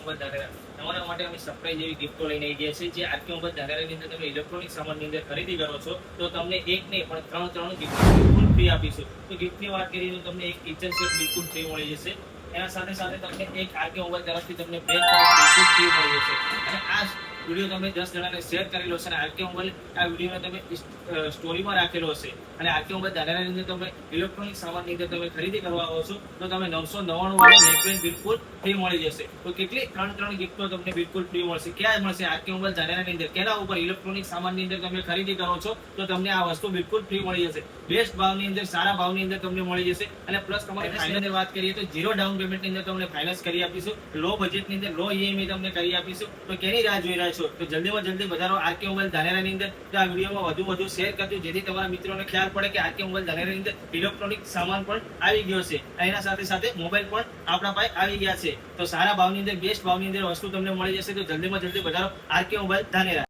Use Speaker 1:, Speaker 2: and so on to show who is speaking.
Speaker 1: Mobile Dhanera તમારા માટે અમે સરપ્રાઈઝ એવી ગિફ્ટો લઈને આવી ગયા છે જે આરકે મોબાઈલ ધાનેરાની અંદર તમે ઇલેક્ટ્રોનિક સામાનની અંદર ખરીદી કરો છો તો તમને એક નહીં પણ ત્રણ ગિફ્ટ બિલકુલ ફ્રી આપીશું. તો ગિફ્ટની વાત કરીએ તો તમને એક કિચન સેટ બિલકુલ ફ્રી મળી જશે. એના સાથે સાથે તમને એક આરકે મોબાઈલ તરફથી તમને બેગ બિલકુલ ફ્રી મળી જશે. અને આ વિડીયો તમે 10 જણાને શેર કરેલો હશે અને આરકે મોબાઈલ આ વિડીયોને તમે સ્ટોરીમાં રાખેલો હશે અને આરકે મોબાઈલ ધાનેરાની અંદર તમે ઇલેક્ટ્રોનિક સામાનની અંદર તમે ખરીદી કરવા આવો છો તો તમે 999 વાળી નેકબેન્ડ બિલકુલ ફ્રી મળી જશે. તો કેટલી ત્રણ ગિફ્ટો તમને બિલકુલ ફ્રી મળશે. ક્યાં મળશે? આરકે મોબાઈલ ધાનેરાની અંદર. કેના ઉપર? ઇલેક્ટ્રોનિક સામાનની અંદર તમે ખરીદી કરો છો તો તમને આ વસ્તુ બિલકુલ ફ્રી મળી જશે. બેસ્ટ ભાવની અંદર, સારા ભાવની અંદર તમને મળી જશે. અને પ્લસ તમારી ફાઇનાન્સની વાત કરીએ તો 0 ડાઉન પેમેન્ટની અંદર તમને ફાઇનાન્સ કરી આપીશું. લો બજેટની અંદર લો ઈએમઆઈ તમને કરી આપીશું. તો કેની રાહ જોઈ રહ્યા છો? તો જલ્દીમાં જલ્દી વધારો આરકે મોબાઈલ ધાનેરાની અંદર. તો આ વિડીયોમાં વધુ શેર કરજો જેથી તમારા મિત્રોને ખ્યાલ પડે કે આરકે મોબાઈલ ધાનેરાની અંદર ઇલેક્ટ્રોનિક સામાન પણ આવી ગયો છે. એના સાથે મોબાઈલ પણ આપણા પાસે આવી ગયા છે. તો સારા ભાવની અંદર, બેસ્ટ ભાવની અંદર વસ્તુ તમને મળી જશે. તો જલ્દીમાં જલ્દી વધારો આરકે મોબાઈલ ધાનેરા.